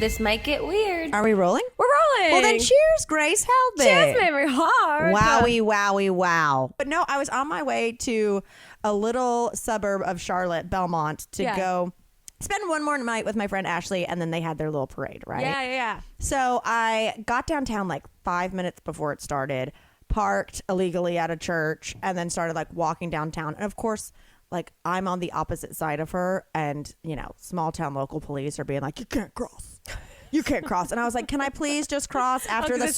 This might get weird. Are we rolling? We're rolling. Well, then cheers, Grace Helbig. Cheers, Mary Hard. Wow. But no, I was on my way to a little suburb of Charlotte, Belmont, to go spend one more night with my friend Ashley, and then they had their little parade, right? Yeah. So I got downtown like 5 minutes before it started, parked illegally at a church, and then started like walking downtown. And of course, like I'm on the opposite side of her, and you know, small town local police are being like, you can't cross. You can't cross. And I was like, can I please just cross after the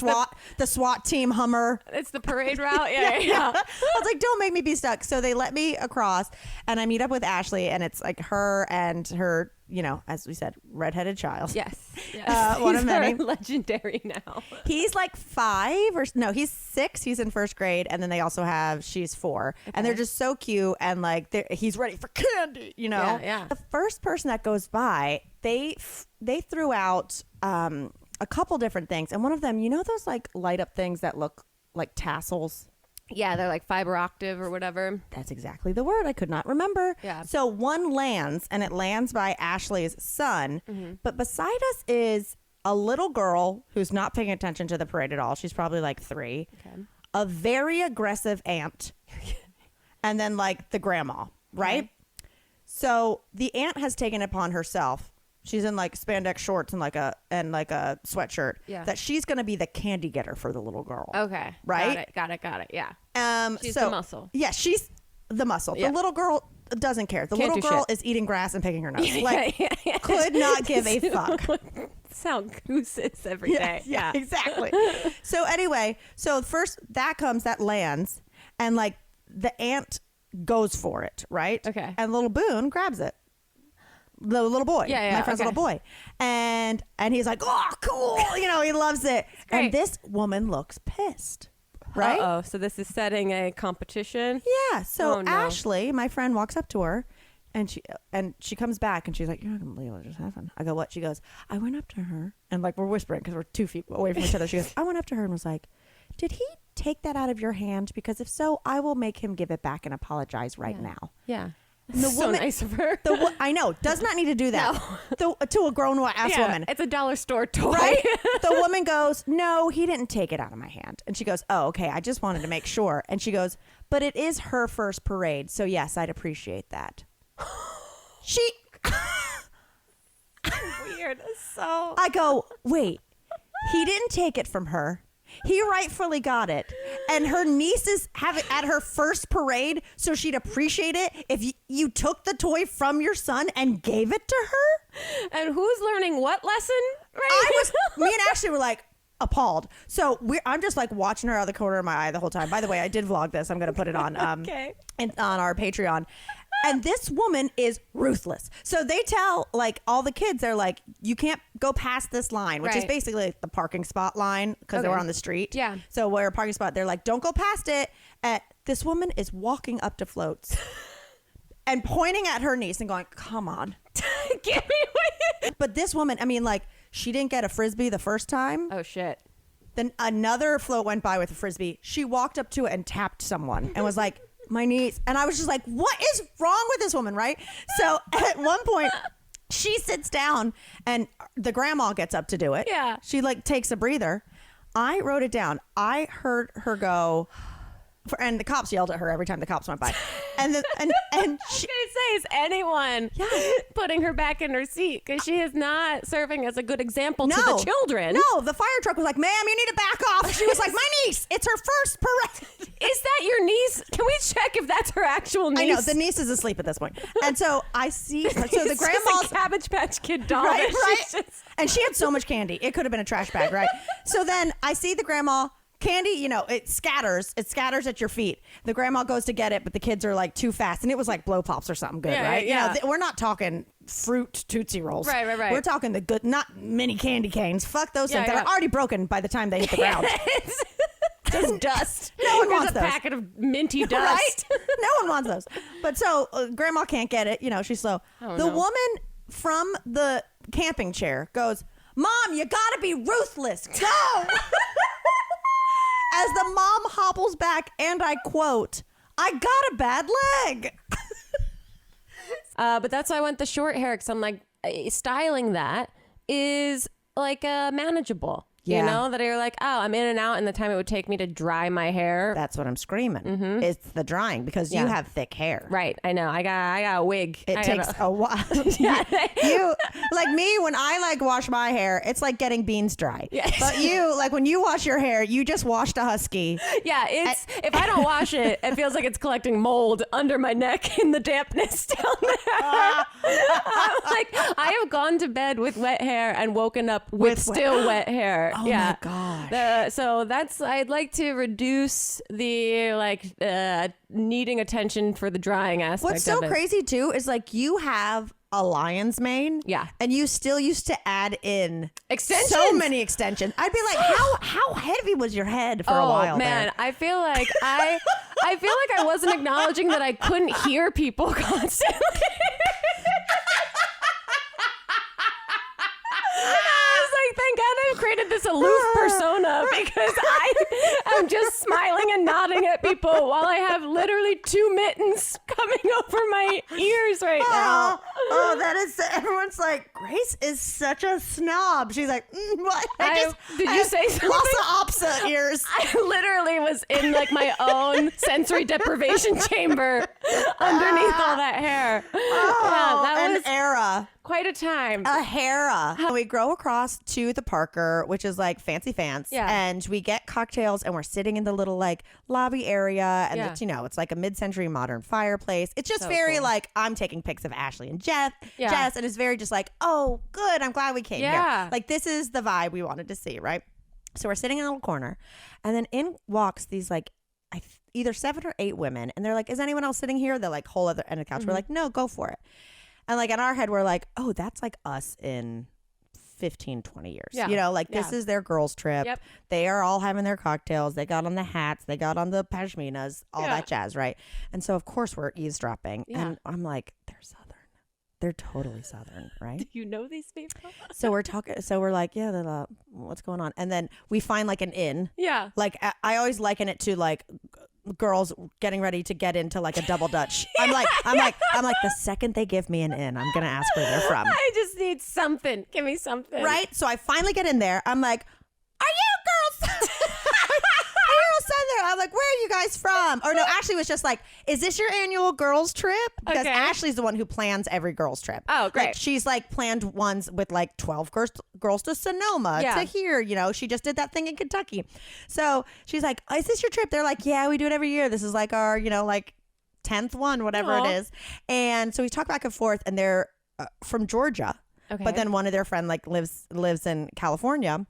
SWAT team Hummer? It's the parade route. Yeah. I was like, don't make me be stuck. So they let me across, and I meet up with Ashley, and it's like her and her, you know, as we said, redheaded child. Yes. One of many. Legendary now. He's like 5 or no, he's 6. He's in first grade, and then they also have she's 4, and they're just so cute, and like he's ready for candy, you know. Yeah. The first person that goes by, they threw out a couple different things, and one of them, you know, those like light up things that look like tassels. Yeah, they're like fiber octave or whatever. That's exactly the word. I could not remember. Yeah. So one lands, and it lands by Ashley's son. Mm-hmm. But beside us is a little girl who's not paying attention to the parade at all. She's probably like 3. Okay. A very aggressive aunt. And then like the grandma, right? Okay. So the aunt has taken it upon herself. She's in like spandex shorts and like a sweatshirt. Yeah. That she's going to be the candy getter for the little girl. Okay. Right? Got it. Yeah. She's the muscle. Yeah, she's the muscle. Yeah. The little girl doesn't care. The Can't little girl is eating grass and picking her nose. Could not give a fuck. That's how goose is every day. Yeah, exactly. So anyway, first that lands, and like the aunt goes for it, right? Okay. And little Boone grabs it. The little boy, my friend's little boy, and he's like, oh, cool, you know, he loves it. And this woman looks pissed, right? Oh, so this is setting a competition. Yeah. So Ashley, my friend, walks up to her, and she comes back, and she's like, you're not gonna believe what just happened. I go, what? She goes, I went up to her, and like we're whispering because we're 2 feet away from each other. She goes, I went up to her and was like, did he take that out of your hand? Because if so, I will make him give it back and apologize right now. Yeah. The so woman, nice of her. I know, does not need to do that. No. To a grown-ass woman. It's a dollar store toy. Right? The woman goes, no, he didn't take it out of my hand. And she goes, oh, okay, I just wanted to make sure. And she goes, but it is her first parade, so yes, I'd appreciate that. Weird. So I go, wait, he didn't take it from her. He rightfully got it, and her nieces have it at her first parade, so she'd appreciate it if you took the toy from your son and gave it to her. And who's learning what lesson? Right? Me and Ashley were like appalled. So I'm just like watching her out of the corner of my eye the whole time. By the way, I did vlog this. I'm going to put it on on our Patreon. And this woman is ruthless. So they tell like all the kids, they're like, you can't go past this line, which is basically like the parking spot line because they were on the street. Yeah. So where a parking spot, they're like, don't go past it. This woman is walking up to floats and pointing at her niece and going, come on. Give me But this woman, I mean, like, she didn't get a Frisbee the first time. Oh, shit. Then another float went by with a Frisbee. She walked up to it and tapped someone and was like, my niece. And I was just like, what is wrong with this woman, right? So at one point, she sits down and the grandma gets up to do it. Yeah. She like takes a breather. I wrote it down. I heard her go, and the cops yelled at her every time the cops went by. And she, I was going to say, is anyone putting her back in her seat? Because she is not serving as a good example to the children. No, the fire truck was like, ma'am, you need to back off. She was like, my niece, it's her first parade. Is that your niece? Can we check if that's her actual niece? I know, the niece is asleep at this point. And so I see, so the grandma's a Cabbage Patch Kid doll. Right. And she had so much candy. It could have been a trash bag, right? So then I see the grandma. Candy, you know, it scatters at your feet. The grandma goes to get it, but the kids are like too fast. And it was like blow pops or something good, right? Yeah. You know, we're not talking fruit Tootsie Rolls. Right. We're talking the good, not mini candy canes. Fuck those things that are already broken by the time they hit the ground. Just dust. No one wants a those. Packet of minty dust. Right? No one wants those. But so grandma can't get it. You know, she's slow. The woman from the camping chair goes, Mom, you gotta be ruthless. Go! As the mom hobbles back, and I quote, I got a bad leg. But that's why I went the short hair, because I'm like, styling that is manageable. Yeah. You know, that you're like, oh, I'm in and out in the time it would take me to dry my hair. That's what I'm screaming. It's the drying because you have thick hair. Right. I know. I got a wig. It takes a while. You like me when I like wash my hair, it's like getting beans dry. Yes. But you like when you wash your hair, you just washed a husky. Yeah, it's if I don't wash it, it feels like it's collecting mold under my neck in the dampness down there. I have gone to bed with wet hair and woken up with still wet hair. Oh my gosh. So I'd like to reduce the needing attention for the drying aspect. What's so crazy too is like you have a lion's mane. Yeah. And you still used to add in extensions. So many extensions. I'd be like, how heavy was your head for a while? Oh man, there? I feel like I wasn't acknowledging that I couldn't hear people constantly. Thank God I've created this aloof persona because I am just smiling and nodding at people while I have literally 2 mittens coming over my ears right now. Oh, that is, everyone's like, Grace is such a snob. She's like, what? Did you say something? Opsa ears. I literally was in like my own sensory deprivation chamber underneath all that hair. That was an era. Quite a time. A Hera. We go across to the Parker, which is like fancy pants. Yeah. And we get cocktails and we're sitting in the little like lobby area. And it's, it's like a mid-century modern fireplace. It's just So very cool. like, I'm taking pics of Ashley and Jess. Yeah. And it's very just like, oh, good. I'm glad we came Yeah. here. Like this is the vibe we wanted to see, right? So we're sitting in a little corner. And then in walks these like, either 7 or 8 women. And they're like, is anyone else sitting here? They're like whole other end of the couch. We're like, no, go for it. And like in our head, we're like, oh, that's like us in 15, 20 years. Yeah. You know, like this is their girls' trip. Yep. They are all having their cocktails. They got on the hats. They got on the pashminas, all that jazz, right? And so, of course, we're eavesdropping. Yeah. And I'm like, they're Southern. They're totally Southern, right? Do you know these people? So we're talking. So we're like, yeah, what's going on? And then we find like an inn. Yeah. Like I always liken it to like girls getting ready to get into like a double Dutch. I'm like the second they give me an in, I'm gonna ask where they're from. I just need something. Give me something. Right? So I finally get in there. I'm like, are you girls? Are you girls Southern? I'm like, where are you guys from? Or no, Ashley was just like, is this your annual girls trip? Because Okay. Ashley's the one who plans every girls trip. Oh, great. Like, she's like planned ones with like 12 girls to Sonoma, Yeah. to here. You know, she just did that thing in Kentucky. So she's like, is this your trip? They're like, yeah, we do it every year. This is like our, like 10th one, whatever Aw. it is. And so we talk back and forth, and they're from Georgia. Okay. But then one of their friend like lives in California.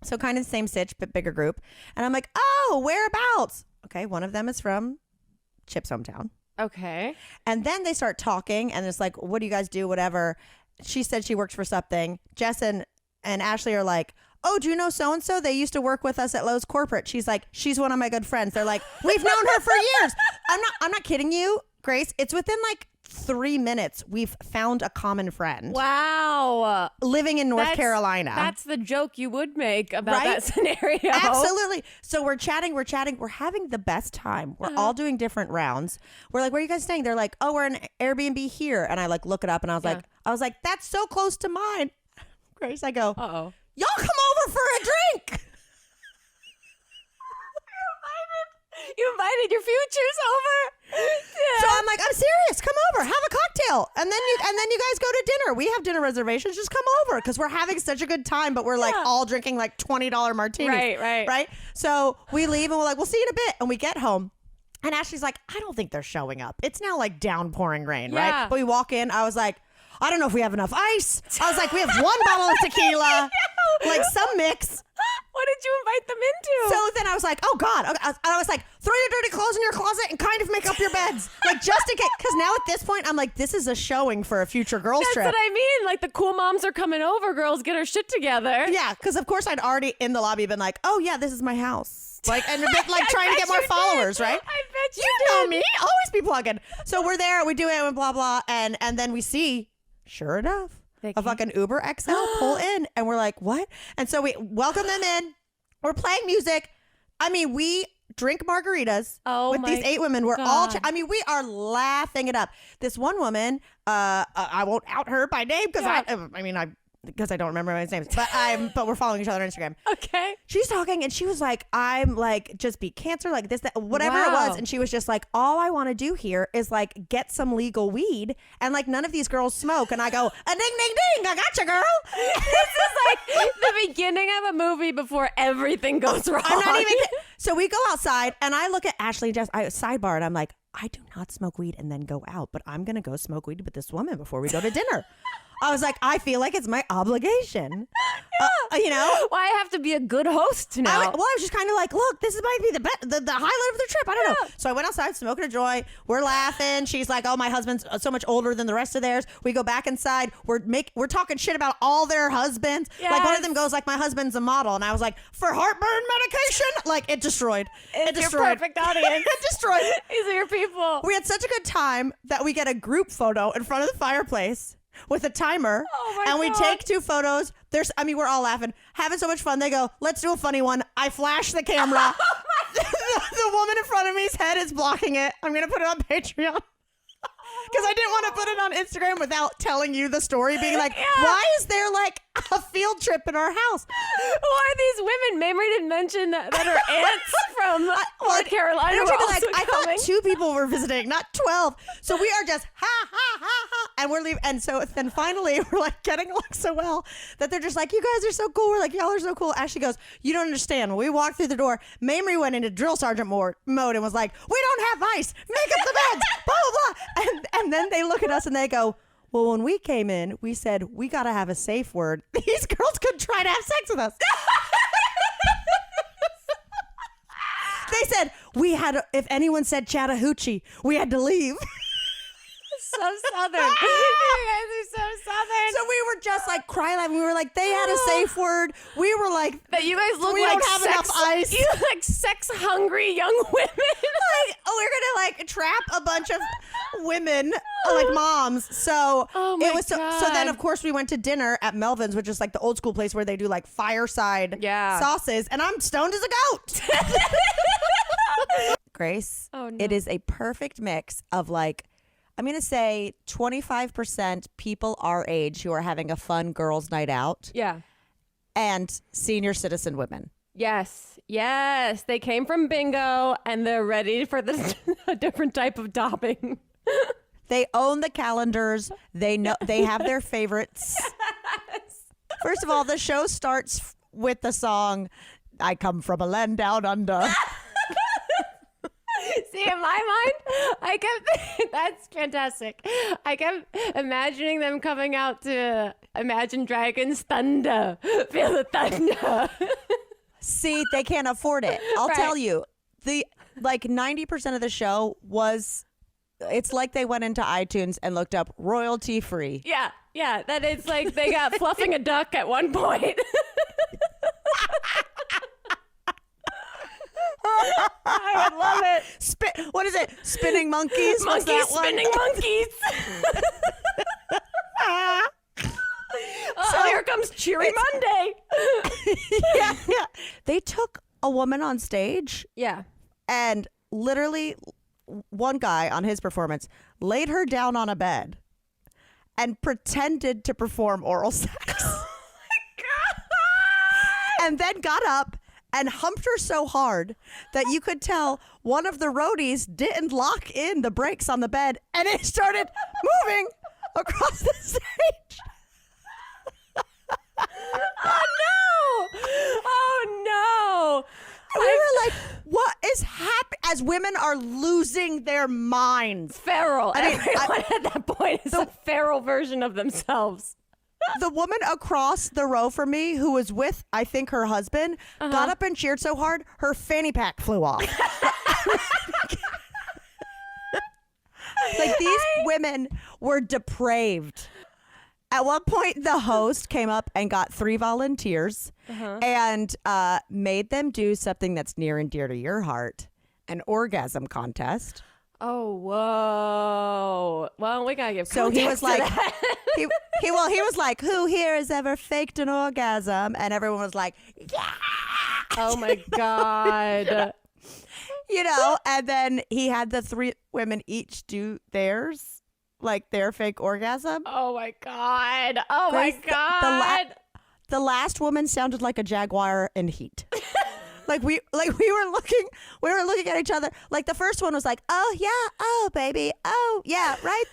So kind of the same sitch, but bigger group. And I'm like, oh, whereabouts? Okay, one of them is from Chip's hometown. Okay. And then they start talking, and it's like, what do you guys do? Whatever. She said she works for something. Jess and Ashley are like, oh, do you know so-and-so? They used to work with us at Lowe's Corporate. She's like, she's one of my good friends. They're like, we've known her for years. I'm not kidding you, Grace. It's within like 3 minutes, we've found a common friend. Wow. Living in North Carolina. That's the joke you would make about Right? that scenario. Absolutely. So we're chatting. We're having the best time. We're all doing different rounds. We're like, where are you guys staying? They're like, oh, we're in Airbnb here. And I like look it up, and I was like, that's so close to mine. Grace, I go, Uh-oh. y'all come over for a drink. You invited your futures over. So I'm like, I'm serious. Come over, have a cocktail, and then you guys go to dinner. We have dinner reservations. Just come over because we're having such a good time. But we're like all drinking like $20 martinis. Right. So we leave, and we're like, we'll see you in a bit. And we get home, and Ashley's like, I don't think they're showing up. It's now like downpouring rain, Yeah. right? But we walk in. I was like, I don't know if we have enough ice. I was like, we have 1 bottle of tequila, like some mix. What did you invite them into? So then I was like, oh God. I was like, throw your dirty clothes in your closet and kind of make up your beds. Like just in case. Because now at this point, I'm like, this is a showing for a future girls trip. That's what I mean. Like the cool moms are coming over. Girls, get her shit together. Yeah. Because of course I'd already in the lobby been like, oh yeah, this is my house. Like, and a bit like trying to get more followers, right? I bet you know me. Always be plugging. So we're there. We do it and blah, blah. And then we see, sure enough, a fucking Uber XL pull in. And we're like, what? And so we welcome them in. We're playing music. I mean, we drink margaritas with these 8 women. We're all, we are laughing it up. This one woman, I won't out her by name because because I don't remember his names, but we're following each other on Instagram. Okay. She's talking and she was like, I'm like, just beat cancer, like this, that, whatever it Wow. was. And she was just like, all I want to do here is like get some legal weed. And like none of these girls smoke. And I go, a ding, ding, ding. I got you, girl. This is like the beginning of a movie before everything goes wrong. I'm not even. So we go outside and I look at Ashley and Jess, sidebar, and I'm like, I do not smoke weed and then go out, but I'm going to go smoke weed with this woman before we go to dinner. I was like, I feel like it's my obligation. Yeah. You know? Well, I have to be a good host now. I was just kind of like, look, this might be the highlight of the trip. I don't know. So I went outside smoking a joint. We're laughing. She's like, oh, my husband's so much older than the rest of theirs. We go back inside. We're talking shit about all their husbands. Yes. Like one of them goes like, my husband's a model. And I was like, for heartburn medication? Like it destroyed. It's It your perfect audience. It destroyed. These are your people. We had such a good time that we get a group photo in front of the fireplace with a timer. Oh my and we God. take 2 photos. We're all laughing, having so much fun. They go, let's do a funny one. I flash the camera. The woman in front of me's head is blocking it. I'm going to put it on Patreon. Because I didn't want to put it on Instagram without telling you the story, being like, why is there like a field trip in our house? Who are these women? Mamrie didn't mention that her aunts from North Carolina were also I coming. thought 2 people were visiting, not 12. So we are just ha, ha, ha, ha. And we're leaving. And so then finally we're like getting along so well that they're just like, you guys are so cool. We're like, y'all are so cool. Ashley goes, you don't understand. When we walked through the door, Mamrie went into drill sergeant mode and was like, we don't have ice. Make up the beds. Blah, blah, blah. And then they look at us and they go, well, when we came in, we said, we got to have a safe word. These girls could try to have sex with us. They said, if anyone said Chattahoochee, we had to leave. So southern. You guys are so southern. So we were just like crying laughing. We were like, they had a safe word. We were like, that you guys look we like don't have enough ice. You look like sex-hungry young women. like, oh, we're gonna like trap a bunch of women, like moms. So Oh my it was so God. then of course we went to dinner at Melvin's, which is like the old school place where they do like fireside sauces, and I'm stoned as a goat. Grace, Oh, no. it is a perfect mix of like, I'm going to say 25% people our age who are having a fun girls' night out Yeah. and senior citizen women. Yes. Yes. They came from bingo and they're ready for a different type of topping. They own the calendars. They know they have their favorites. First of all, the show starts with the song, I Come From a Land Down Under. See, in my mind, that's fantastic. I kept imagining them coming out to Imagine Dragons Thunder. Feel the thunder. See, they can't afford it. I'll Right. tell you. The like 90% of the show it's like they went into iTunes and looked up royalty free. Yeah. Yeah. That it's like they got fluffing a duck at one point. I would love it. What is it? Spinning monkeys? What's Monkeys that one? spinning monkeys. Oh, here comes Cheery Monday. yeah. They took a woman on stage Yeah. and literally one guy on his performance laid her down on a bed and pretended to perform oral sex. And then got up and humped her so hard that you could tell one of the roadies didn't lock in the brakes on the bed and it started moving across the stage. Oh no. And we were like, what is happening? As women are losing their minds. Feral. I mean, Everyone at that point is a feral version of themselves. The woman across the row from me who was with, I think, her husband, got up and cheered so hard, her fanny pack flew off. Like these women were depraved. At one point, the host came up and got 3 volunteers and made them do something that's near and dear to your heart, an orgasm contest. Oh, whoa. Well, we gotta give So he was context to like, that. he was like, who here has ever faked an orgasm? And everyone was like, yeah. Oh my God. You know, and then he had the 3 women each do theirs. their fake orgasm. Oh my God. Oh Grace, my God. The last woman sounded like a jaguar in heat. we were looking at each other. Like the first one was like, oh yeah, oh baby, oh yeah, right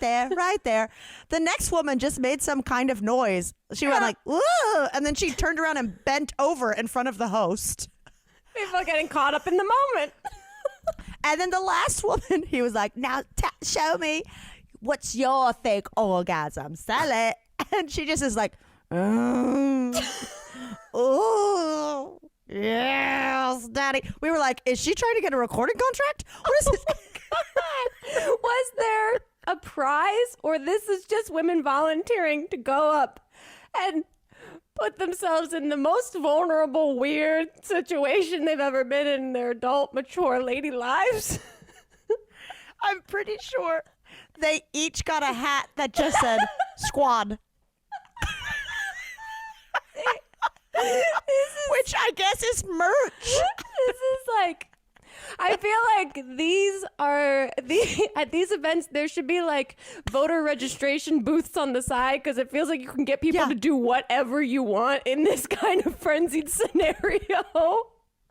there. The next woman just made some kind of noise. She went like, whoa, and then she turned around and bent over in front of the host. People getting caught up in the moment. And then the last woman, he was like, now show me what's your fake orgasm, sell it. And she just is like, oh, yes, daddy. We were like, is she trying to get a recording contract? What is this? God. Was there a prize, or this is just women volunteering to go up and put themselves in the most vulnerable, weird situation they've ever been in their adult, mature lady lives? I'm pretty sure they each got a hat that just said squad. Which I guess is merch. This is like, I feel like at these events there should be like voter registration booths on the side, because it feels like you can get people to do whatever you want in this kind of frenzied scenario.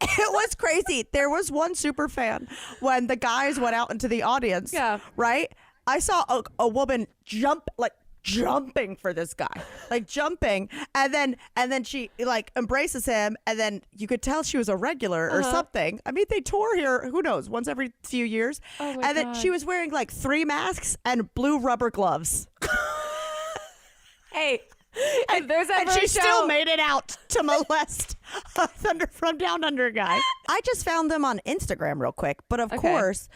It was crazy. There was one super fan when the guys went out into the audience. Yeah. Right? I saw a woman jumping for this guy, jumping, and then she embraces him, and then you could tell she was a regular or something. I mean, they tour here, who knows, once every few years. And then she was wearing 3 masks and blue rubber gloves. Hey, if there's ever and she still made it out to molest a Thunder from Down Under guy. I just found them on Instagram real quick, but of course,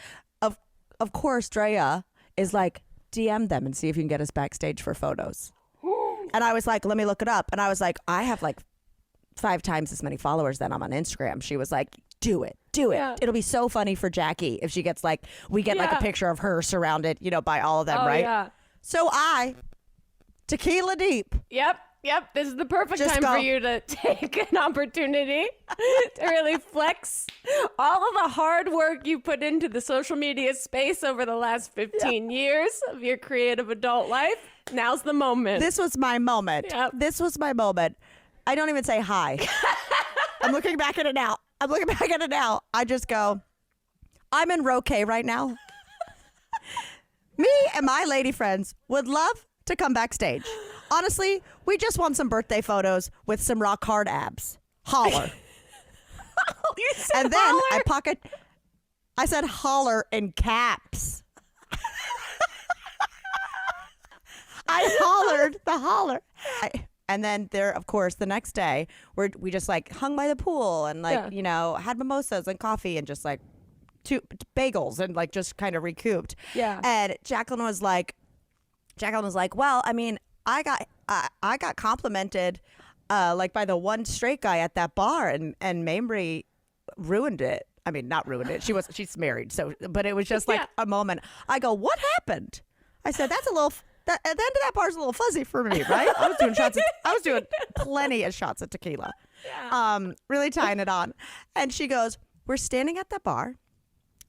Drea is like, DM them and see if you can get us backstage for photos. And I was like, let me look it up. And I was like, I have 5 times as many followers than I'm on Instagram. She was like, do it. Yeah. It'll be so funny for Jackie if she gets we get a picture of her surrounded, by all of them, right? Yeah. So tequila deep. Yep, this is the perfect time for you to take an opportunity to really flex all of the hard work you put into the social media space over the last 15 years of your creative adult life. Now's the moment. This was my moment. Yep. This was my moment. I don't even say hi. I'm looking back at it now. I just go, I'm in Roque right now. Me and my lady friends would love to come backstage. Honestly, we just want some birthday photos with some rock hard abs. Holler. You said and then holler? I said holler in caps. I hollered the holler. And then there, of course, the next day, we just hung by the pool and had mimosas and coffee and just 2 bagels and just kind of recouped. Yeah. And Jacqueline was like, well, I mean, I got complimented by the one straight guy at that bar, and Mamrie ruined it. I mean, not ruined it. She's married, but it was just a moment. I go, what happened? I said, that's a little. At the end of that bar's a little fuzzy for me, right? I was doing plenty of shots of tequila, really tying it on. And she goes, we're standing at the bar.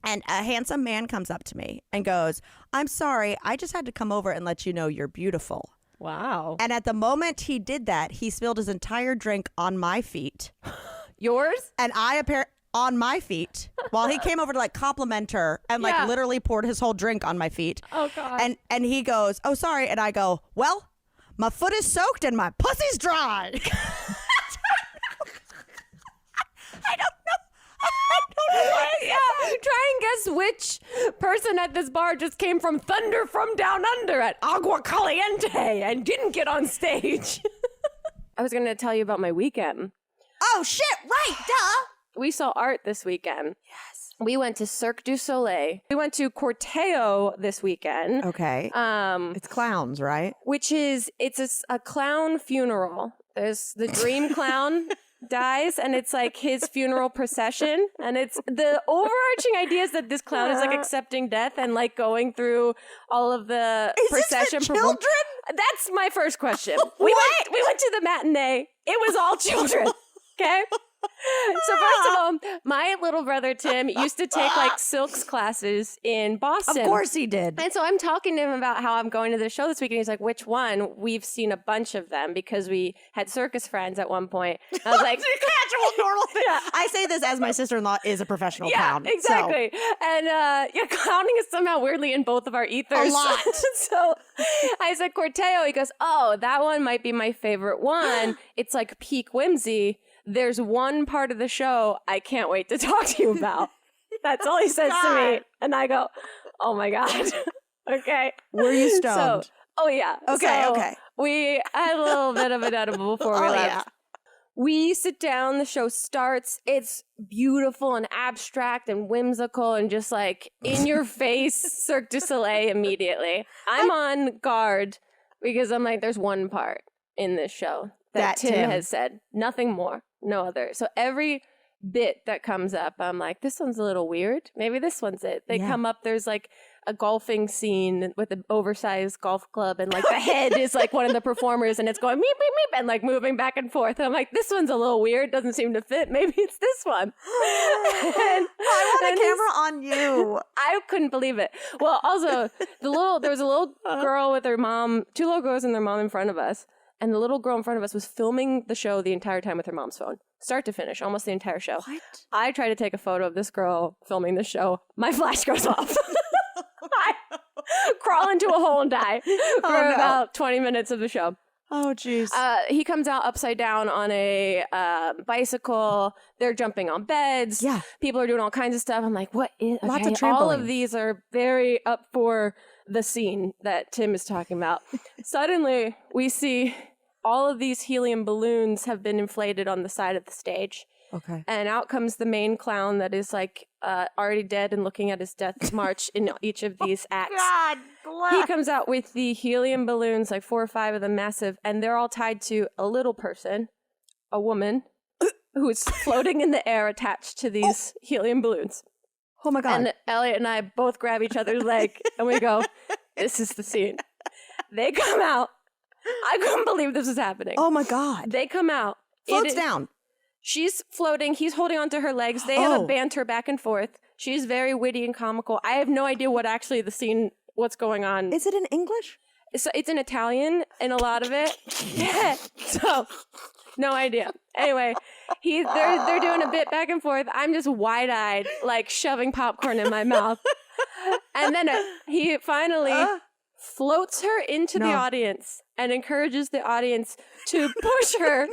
And a handsome man comes up to me and goes, I'm sorry, I just had to come over and let you know you're beautiful. Wow. And at the moment he did that, he spilled his entire drink on my feet. Yours? And on my feet while he came over to compliment her and literally poured his whole drink on my feet. Oh, God. And he goes, oh, sorry. And I go, well, my foot is soaked and my pussy's dry. I don't know. Yeah, try and guess which person at this bar just came from Thunder from Down Under at Agua Caliente and didn't get on stage. I was going to tell you about my weekend. Oh, shit, right, duh. We saw art this weekend. Yes. We went to Cirque du Soleil. We went to Corteo this weekend. Okay. It's clowns, right? It's a clown funeral. There's the dream clown dies, and it's his funeral procession, and it's the overarching idea is that this clown is accepting death and going through all of the procession. Is this for children? That's my first question. We went to the matinee. It was all children. Okay. So first of all, my little brother Tim used to take like silks classes in Boston. Of course he did. And so I'm talking to him about how I'm going to the show this week, and he's like, which one? We've seen a bunch of them because we had circus friends at one point. I was like, casual, normal thing. Yeah. I say this as my sister-in-law is a professional clown. Exactly. And clowning is somehow weirdly in both of our ethers. A lot. So I said, Corteo. He goes, oh, that one might be my favorite one. It's like peak whimsy. There's one part of the show I can't wait to talk to you about. That's all he says to me. And I go, oh my God. Okay. Were you stoned? So, oh yeah. Okay. We had a little bit of an edible before we left. Yeah. We sit down, the show starts. It's beautiful and abstract and whimsical and just like in your face, Cirque du Soleil immediately. I'm on guard because I'm like, there's one part in this show that Tim has said. Nothing more, no other. So every bit that comes up, I'm like, this one's a little weird. Maybe this one's it. They come up, there's like a golfing scene with an oversized golf club and like the head is like one of the performers and it's going meep, meep, meep and like moving back and forth. And I'm like, this one's a little weird. Doesn't seem to fit. Maybe it's this one. I want a camera on you. I couldn't believe it. Well, also there was a little girl with her mom, two little girls and their mom in front of us. And the little girl in front of us was filming the show the entire time with her mom's phone. Start to finish, almost the entire show. What? I try to take a photo of this girl filming the show. My flash goes off. I crawl into a hole and die for about 20 minutes of the show. Oh, jeez. He comes out upside down on a bicycle. They're jumping on beds. Yeah. People are doing all kinds of stuff. I'm like, what is... Okay, Lots of trampoline. all of these are very up for the scene that Tim is talking about. Suddenly, we see all of these helium balloons have been inflated on the side of the stage. Okay. And out comes the main clown that is like already dead and looking at his death march in each of these acts. God, He comes out with the helium balloons, like 4 or 5 of them massive, and they're all tied to a little person, a woman, who is floating in the air attached to these helium balloons. Oh my God. And Elliot and I both grab each other's leg and we go, this is the scene. They come out. I couldn't believe this was happening. Oh my God. They come out. Floats down. She's floating. He's holding onto her legs. They have a banter back and forth. She's very witty and comical. I have no idea what actually the scene, what's going on. Is it in English? It's in Italian in a lot of it. Yeah. So, no idea. Anyway, they're doing a bit back and forth. I'm just wide-eyed, like shoving popcorn in my mouth. And then he finally floats her into the audience and encourages the audience to push her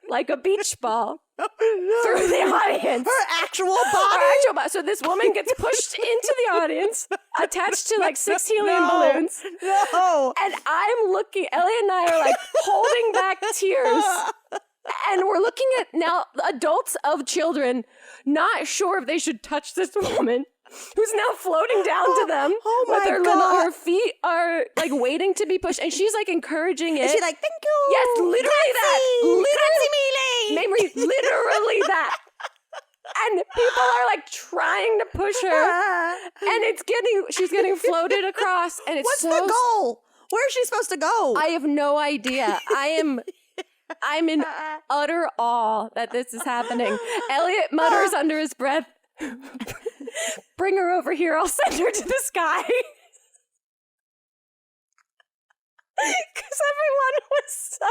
like a beach ball through the audience. Her actual body? Her actual body. So this woman gets pushed into the audience, attached to like 6 helium balloons. No. And I'm looking, Ellie and I are like holding back tears. And we're looking at now adults of children, not sure if they should touch this woman. Who's now floating down to them with her her feet are like waiting to be pushed, and she's like encouraging it. Is she like, thank you? Yes, literally that. Grazie mille. Literally that. And people are like trying to push her, and she's getting floated across, and it's What's the goal? Where is she supposed to go? I have no idea. I'm in utter awe that this is happening. Elliot mutters under his breath, bring her over here, I'll send her to the sky. Because everyone was so,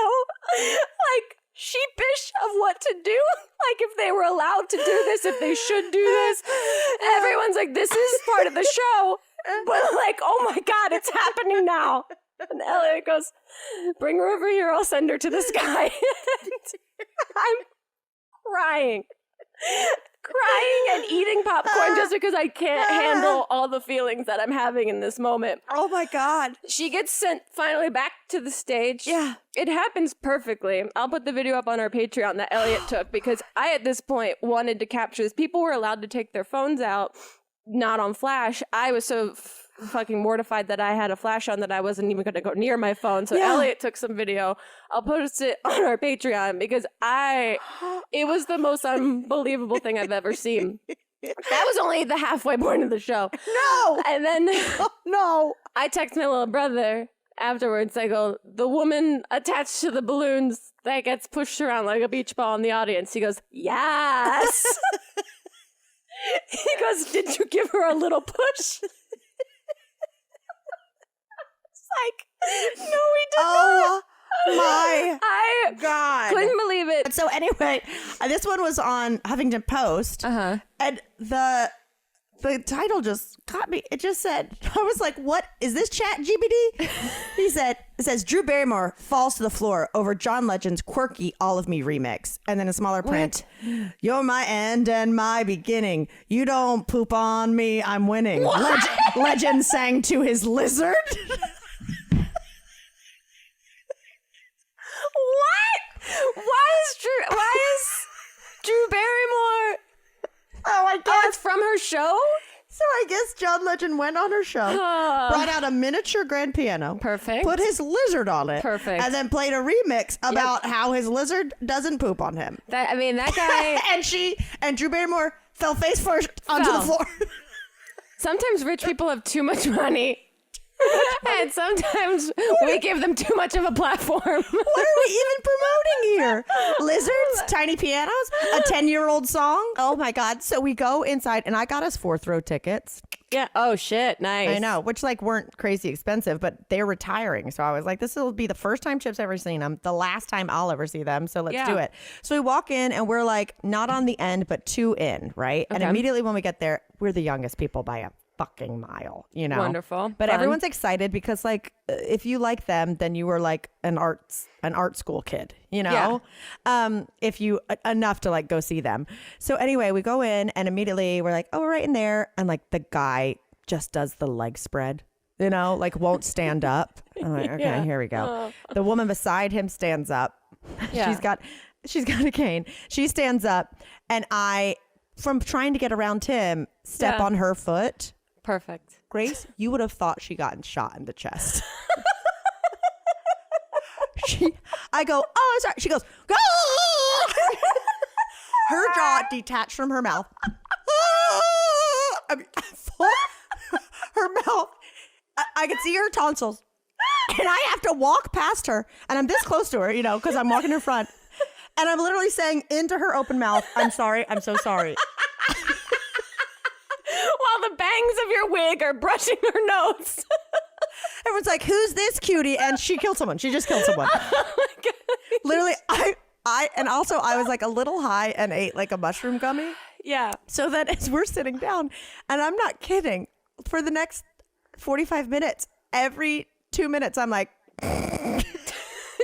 like, sheepish of what to do. Like, if they were allowed to do this, if they should do this. Everyone's like, this is part of the show. But, like, oh my God, it's happening now. And Elliot goes, bring her over here, I'll send her to the sky. I'm crying and eating popcorn just because I can't handle all the feelings that I'm having in this moment. Oh my God. She gets sent finally back to the stage. Yeah. It happens perfectly. I'll put the video up on our Patreon that Elliot took because I, at this point, wanted to capture this. People were allowed to take their phones out, not on flash. I was so fucking mortified that I had a flash on that I wasn't even going to go near my phone. So Elliot took some video. I'll post it on our Patreon because it was the most unbelievable thing I've ever seen. That was only the halfway point of the show. No. And then no. I text my little brother afterwards, I go, the woman attached to the balloons that gets pushed around like a beach ball in the audience. He goes, yes. He goes, did you give her a little push? It's like, no, we did not. My I God. couldn't believe it. So anyway, this one was on Huffington Post. Uh-huh. And the title just caught me. It just said, I was like, what is this Chat GPT? It says, Drew Barrymore falls to the floor over John Legend's quirky All of Me remix. And then in smaller print, you're my end and my beginning. You don't poop on me, I'm winning. Legend sang to his lizard. What? Why is Drew Barrymore? Oh, I Oh, guess. it's from her show? So I guess John Legend went on her show, brought out a miniature grand piano. Perfect. Put his lizard on it. Perfect. And then played a remix about how his lizard doesn't poop on him. That guy. and Drew Barrymore fell face first onto the floor. Sometimes rich people have too much money. And sometimes we give them too much of a platform. What are we even promoting here? Lizards, tiny pianos, a 10-year-old song. Oh my God. So we go inside and I got us 4th row tickets. Yeah. Oh shit. Nice. I know, which like weren't crazy expensive, but they're retiring. So I was like, this will be the first time Chip's ever seen them, the last time I'll ever see them. So let's do it. So we walk in and we're like not on the end, but 2 in, right? And immediately when we get there, we're the youngest people by a fucking mile, you know. Wonderful. But Fun. everyone's excited because like if you like them, then you were like an art school kid, you know. If you enough to like go see them. So anyway, we go in and immediately we're like, oh, we're right in there, and like the guy just does the leg spread, you know, like won't stand up. I'm like, okay, here we go. The woman beside him stands up. She's got a cane. She stands up, and I, from trying to get around Tim, step on her foot. Perfect. Grace, you would have thought she got shot in the chest. I go, oh, I'm sorry. She goes, oh! Her jaw detached from her mouth. I mean, her mouth. I could see her tonsils. And I have to walk past her. And I'm this close to her, you know, because I'm walking in front. And I'm literally saying into her open mouth, I'm sorry. I'm so sorry. While the bangs of your wig are brushing her nose. Everyone's like, who's this cutie? And she killed someone. She just killed someone. Oh my God. Literally, and also I was like a little high and ate like a mushroom gummy. Yeah. So that as we're sitting down, and I'm not kidding, for the next 45 minutes, every 2 minutes, I'm like,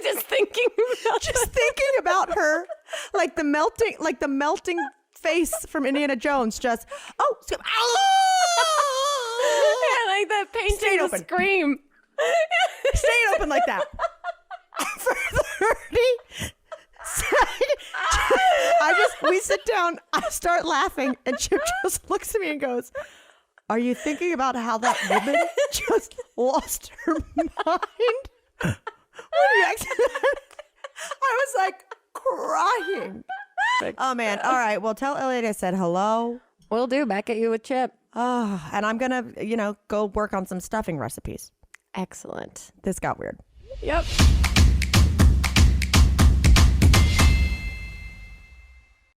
Just thinking about her, like the melting face from Indiana Jones. Just Yeah, like that painting. Stayed The open. Scream. staying open like that for 30 seconds. We sit down, I start laughing, and Chip just looks at me and goes, are you thinking about how that woman just lost her mind? When you actually, I was like crying. Oh man. All right. Well, tell Elliot I said hello. Will do. Back at you with Chip. Oh, and I'm going to, go work on some stuffing recipes. Excellent. This got weird. Yep.